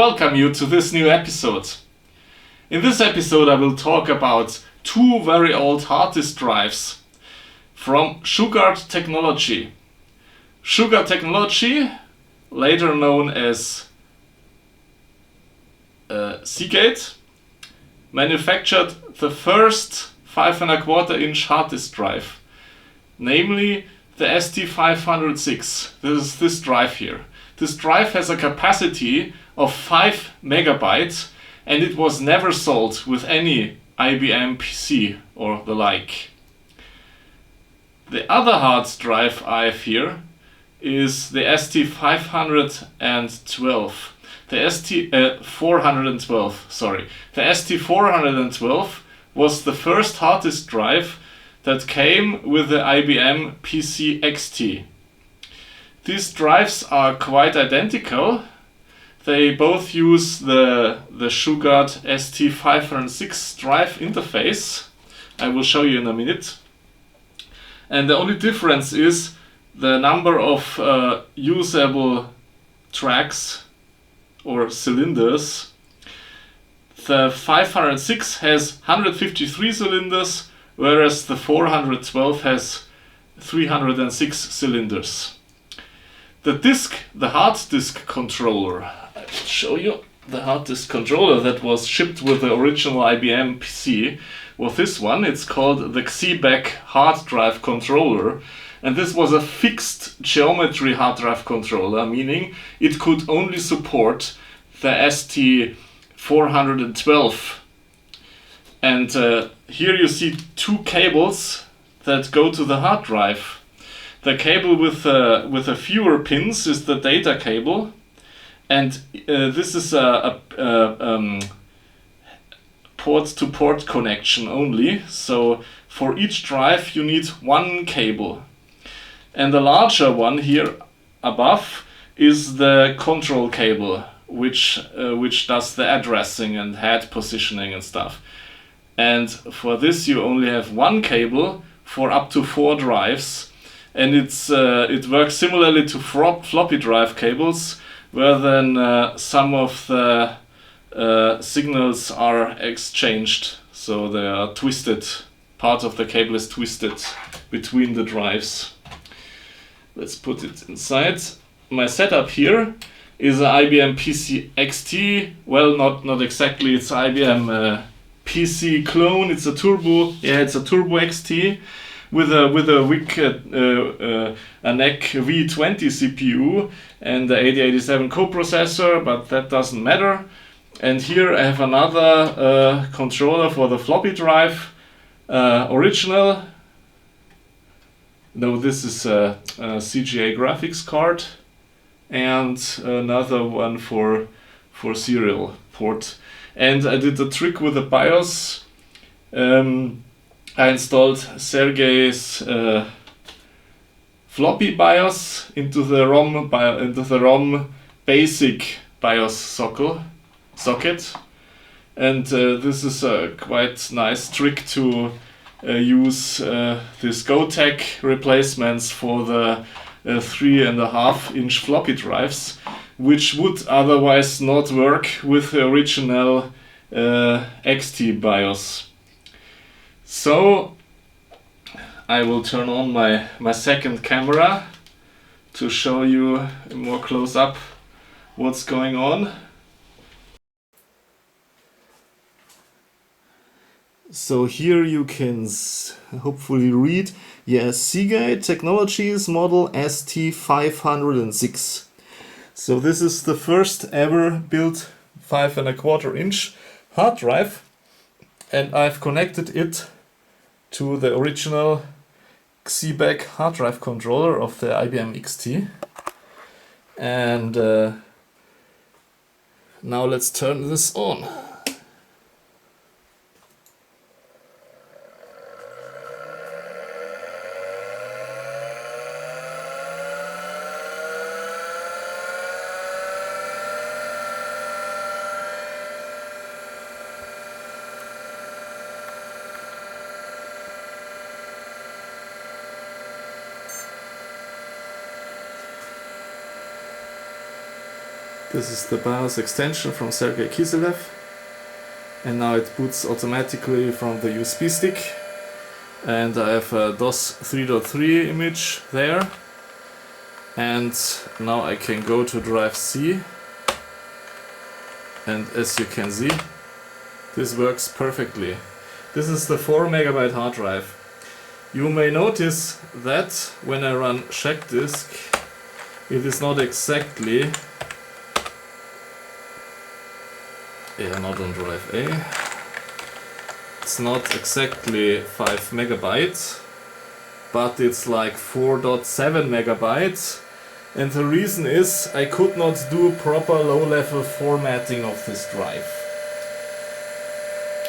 welcome you to this new episode. In this episode I will talk about two very old hard disk drives from Shugart Technology. Shugart Technology, later known as Seagate, manufactured the first 5¼ inch hard disk drive, namely the ST506. This is this drive here. This drive has a capacity of 5 megabytes and it was never sold with any IBM PC or the like. The other hard drive I have here is the ST512. The ST412, sorry. The ST412 was the first hard disk drive that came with the IBM PC XT. These drives are quite identical. They both use the Shugart ST506 drive interface. I will show you in a minute. And the only difference is the number of usable tracks or cylinders. The 506 has 153 cylinders, whereas the 412 has 306 cylinders. The hard disk controller, I will show you the hard disk controller that was shipped with the original IBM PC. Well, this one, it's called the XEBEC hard drive controller, and this was a fixed geometry hard drive controller, meaning it could only support the ST412. And here you see two cables that go to the hard drive. The cable with a fewer pins is the data cable, and this is a port-to-port connection only. So for each drive you need one cable. And the larger one here above is the control cable, which does the addressing and head positioning and stuff. And for this you only have one cable for up to 4 drives. And it works similarly to floppy drive cables, where then some of the signals are exchanged, so they are twisted. Part of the cable is twisted between the drives. Let's put it inside. My setup here is an IBM PC XT. Well, not exactly. It's IBM PC clone. It's a turbo. Yeah, it's a turbo XT. With a WIC, a NEC V20 CPU and the 8087 coprocessor, but that doesn't matter. And here I have another controller for the floppy drive, original. No, this is a CGA graphics card, and another one for serial port. And I did the trick with the BIOS. I installed Sergey's floppy BIOS into the ROM basic BIOS socket, and this is a quite nice trick to use these GoTech replacements for the 3.5 inch floppy drives, which would otherwise not work with the original XT BIOS. So I will turn on my second camera to show you more close up what's going on. So here you can hopefully read, yes, Seagate Technologies model ST506. So this is the first ever built 5¼ inch hard drive, and I've connected it to the original XEBEC hard drive controller of the IBM XT. And now let's turn this on. This is the BIOS extension from Sergei Kiselev, and now it boots automatically from the USB stick, and I have a DOS 3.3 image there, and now I can go to drive C, and as you can see, this works perfectly. This is the 4 MB hard drive. You may notice that when I run check disk, it is not exactly, not on drive A, it's not exactly 5 MB, but it's like 4.7 MB, and the reason is I could not do proper low-level formatting of this drive.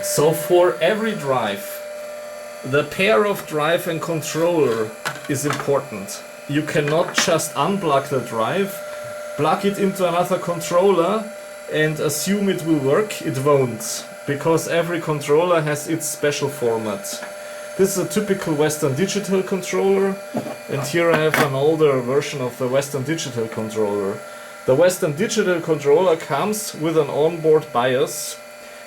So for every drive, the pair of drive and controller is important. You cannot just unplug the drive, plug it into another controller and assume it will work. It won't, because every controller has its special format. This is a typical Western Digital controller, and here I have an older version of the Western Digital controller. The Western Digital controller comes with an onboard BIOS,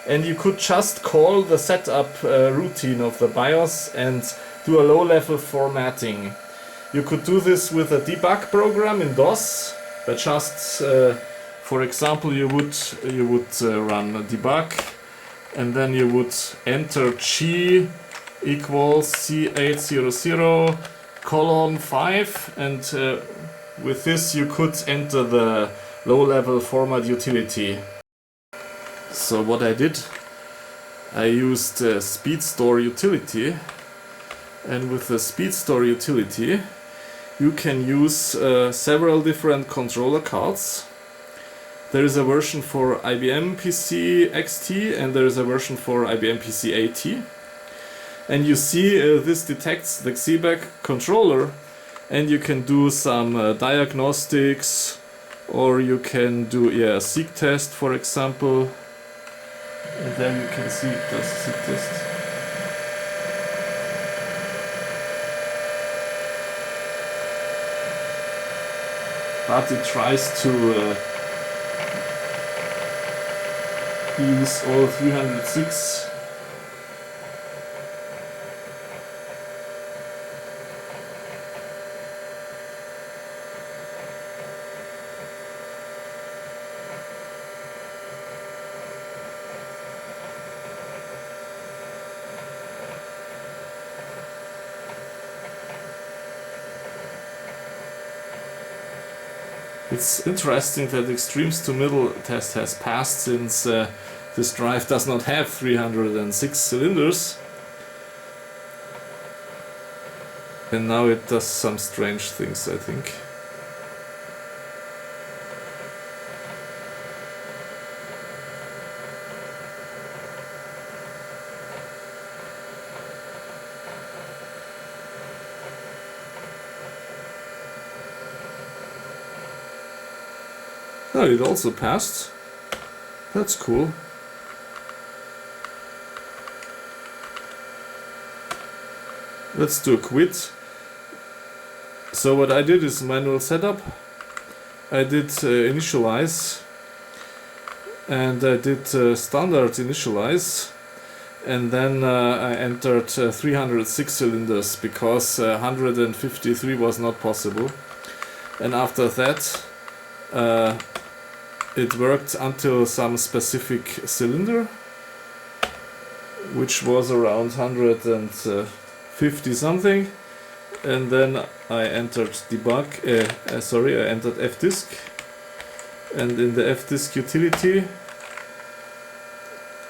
and you could just call the setup routine of the BIOS and do a low-level formatting. You could do this with a debug program in DOS, but just, for example, you would run debug, and then you would enter G equals C800 colon 5, and with this you could enter the low-level format utility. So what I did, I used SSTOR utility, and with the SSTOR utility you can use several different controller cards. There is a version for IBM PC XT and there is a version for IBM PC AT. And you see this detects the XEBEC controller, and you can do some diagnostics, or you can do a seek test, for example. And then you can see it does a seek test. But it tries to use all 306. It's interesting that extremes to middle test has passed, since this drive does not have 306 cylinders. And now it does some strange things, I think. Oh, it also passed. That's cool. Let's do a quit. So what I did is manual setup. I did initialize, and I did standard initialize, and then I entered 306 cylinders because 153 was not possible. And after that it worked until some specific cylinder, which was around 150 something, and then I entered debug, I entered fdisk, and in the fdisk utility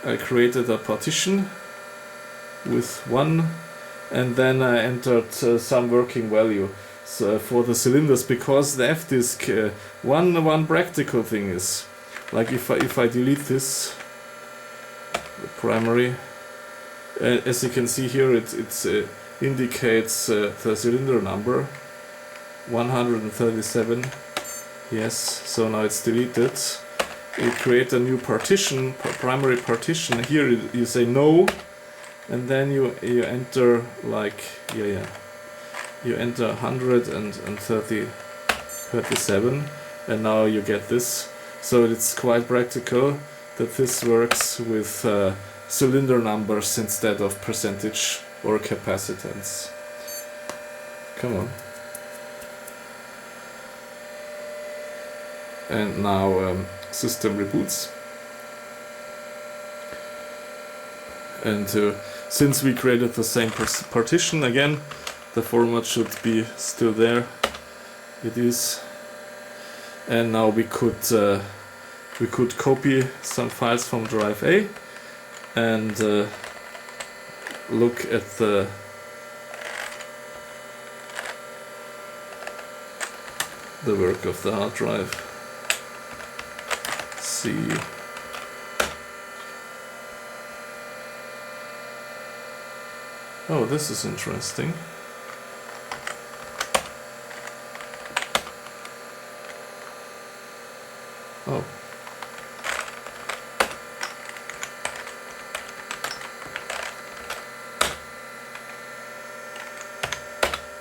I created a partition with 1, and then I entered some working value. So for the cylinders, because the fdisk, one practical thing is, like if I delete this, the primary, as you can see here, it indicates the cylinder number 137. Yes, so now it's deleted. You create a new partition, primary partition. Here you say no, and then you enter like you enter 137, and now you get this. So it's quite practical that this works with cylinder numbers instead of percentage or capacitance. Come on. And now system reboots. And since we created the same partition again, the format should be still there. It is. And now we could copy some files from drive A and look at the work of the hard drive. See. Oh, this is interesting. Oh.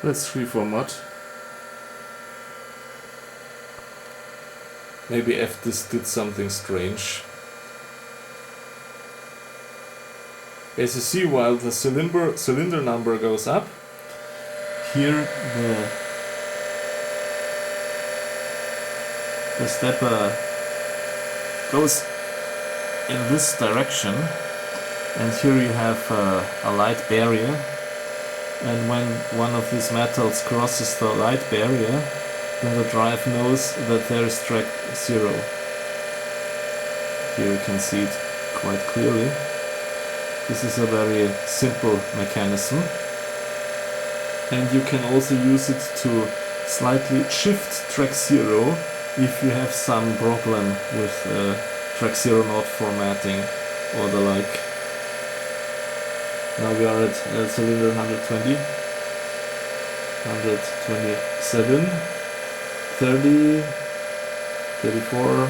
Let's reformat. Maybe this did something strange. As you see, while the cylinder number goes up, here the stepper goes in this direction, and here you have a light barrier, and when one of these metals crosses the light barrier, then the drive knows that there is track 0. Here you can see it quite clearly. This is a very simple mechanism, and you can also use it to slightly shift track 0 if you have some problem with track 0 not formatting or the like. Now we are at cylinder 120, 127, 30, 34,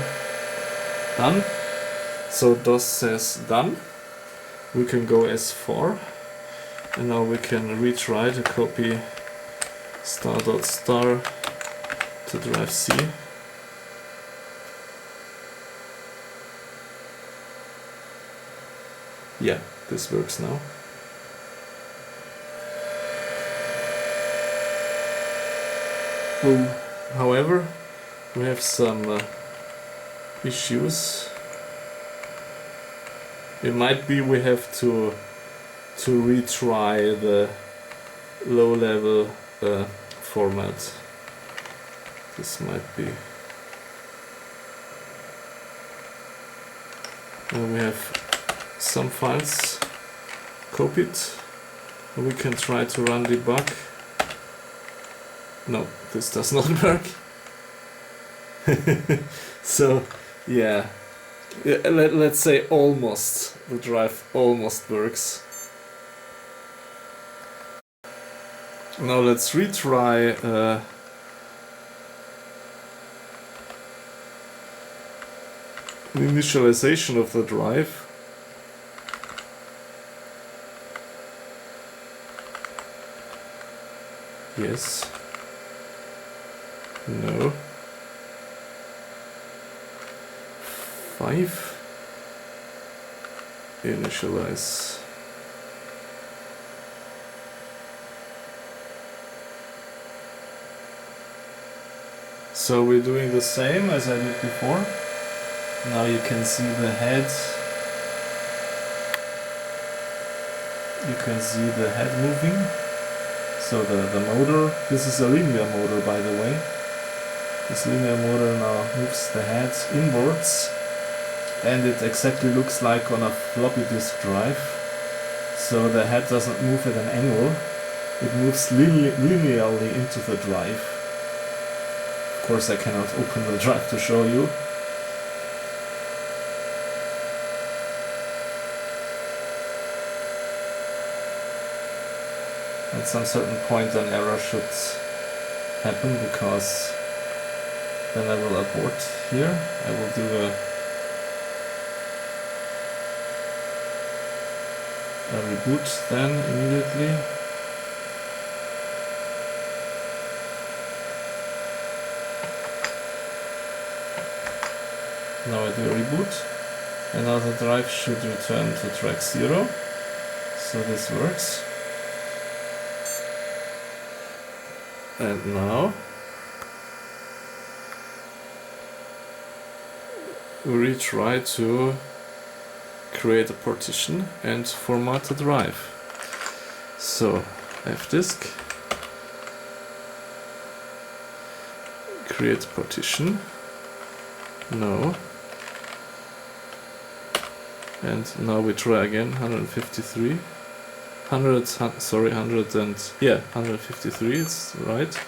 done. So DOS says done. We can go S4, and now we can retry to copy star.star to drive C. Yeah, this works now. However, we have some issues. It might be we have to retry the low-level format. This might be. And we have some files copied. We can try to run debug. No, this does not work. So, yeah. Let's say almost. The drive almost works. Now let's retry the initialization of the drive. Yes. No. 5. Initialize. So we're doing the same as I did before. Now you can see the head. You can see the head moving. So the motor, this is a linear motor by the way. This linear motor now moves the head inwards, and it exactly looks like on a floppy disk drive. So the head doesn't move at an angle, it moves linearly into the drive. Of course I cannot open the drive to show you. At some certain point an error should happen, because then I will abort here. I will do a reboot then immediately. Now I do a reboot, and now the drive should return to track 0. So this works. And now we retry to create a partition and format the drive. So fdisk, create partition, no, and now we try again. 153, 153, it's right,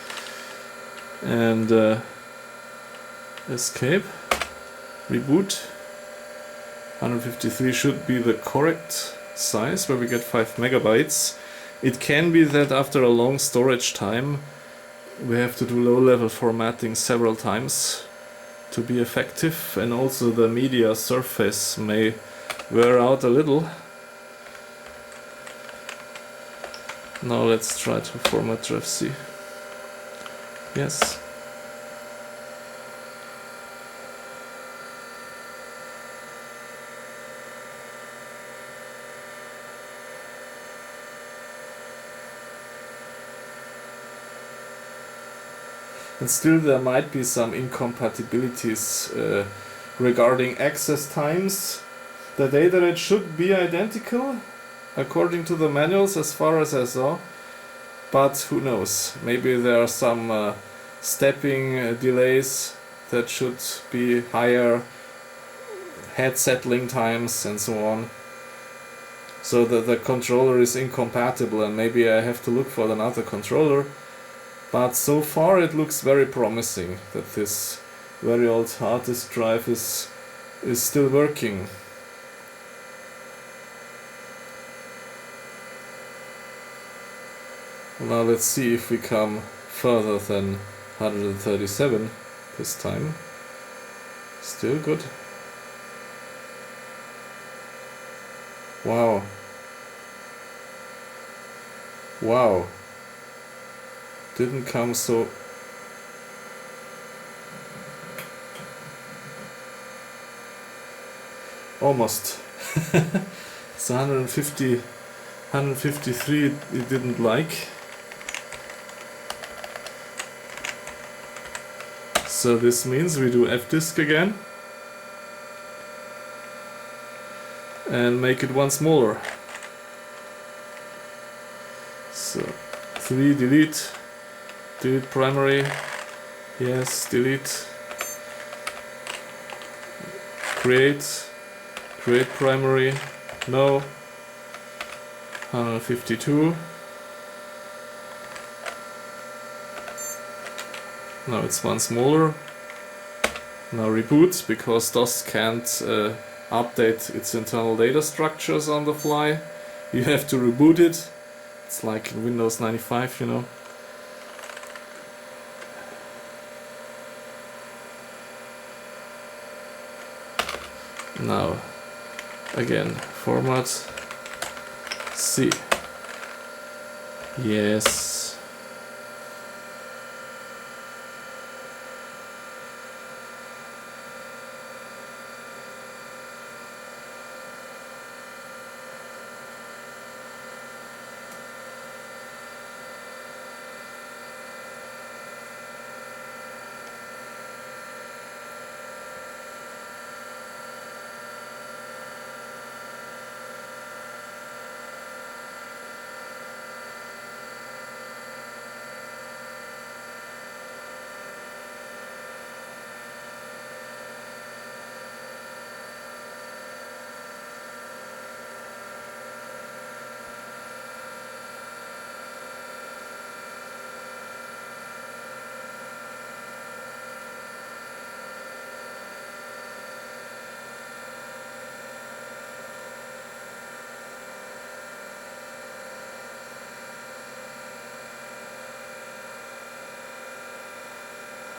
and escape, reboot. 153 should be the correct size, where we get 5 megabytes. It can be that after a long storage time we have to do low-level formatting several times to be effective, and also the media surface may wear out a little. Now let's try to format ref C. Yes. And still there might be some incompatibilities regarding access times. The data rate should be identical according to the manuals as far as I saw, but who knows, maybe there are some stepping delays that should be higher, head settling times and so on, so that the controller is incompatible, and maybe I have to look for another controller. But so far it looks very promising that this very old hard disk drive is still working. Now let's see if we come further than 137 this time. Still good. Wow. Wow. Didn't come so... Almost. So 153 it didn't like. So this means we do fdisk again and make it one smaller. So 3 delete primary, yes, delete, create primary, no, 152, now it's one smaller, now reboot, because DOS can't update its internal data structures on the fly, you have to reboot it, it's like in Windows 95, you know. Now, again, format C. Yes.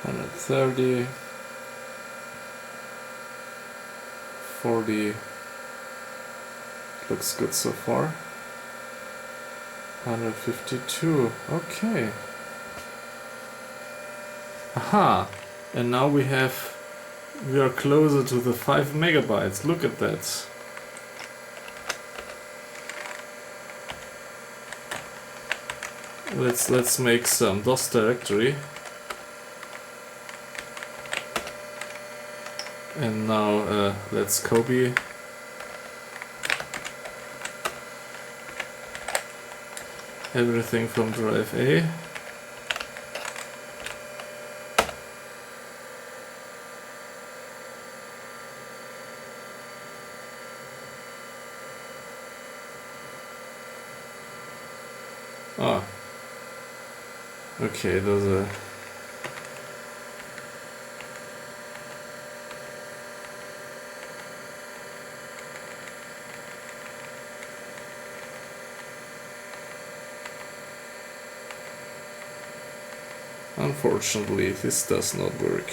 And at 30, 40, looks good so far. 152, okay. Aha, and now we have We are closer to the 5 megabytes. Look at that. Let's make some DOS directory. And now let's copy everything from drive A. Ah, okay, there's a unfortunately, this does not work.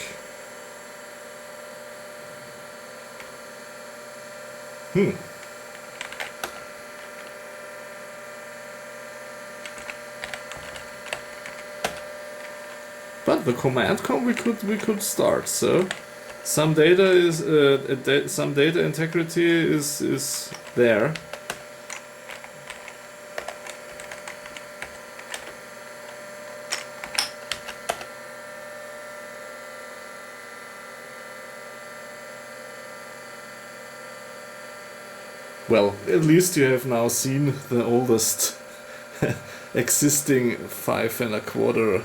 But the command we could start. So some data is some data integrity is there. Well, at least you have now seen the oldest existing 5¼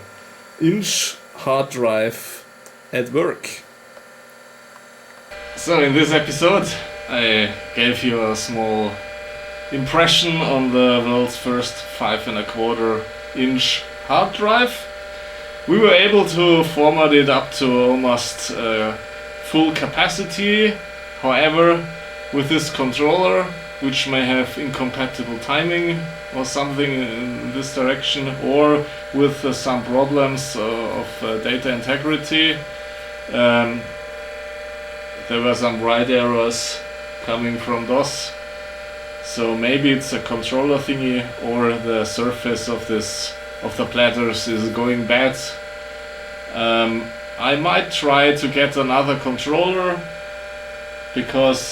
inch hard drive at work. So in this episode I gave you a small impression on the world's first 5¼ inch hard drive. We were able to format it up to almost full capacity. However, with this controller, which may have incompatible timing or something in this direction, or with some problems of data integrity, there were some write errors coming from DOS. So maybe it's a controller thingy, or the surface of the platters is going bad. I might try to get another controller, because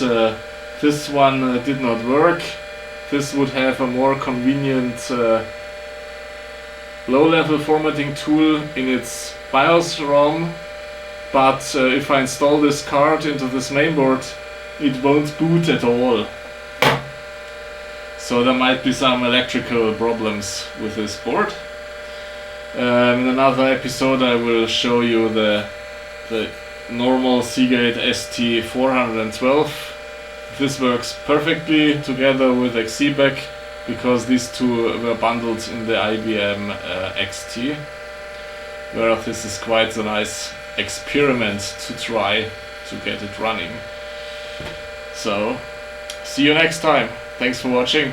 this one did not work. This would have a more convenient low-level formatting tool in its BIOS ROM, but if I install this card into this mainboard, it won't boot at all. So there might be some electrical problems with this board. In another episode I will show you the normal Seagate ST412. This works perfectly together with XEBEC, because these two were bundled in the IBM XT, where this is quite a nice experiment to try to get it running. So, see you next time. Thanks for watching.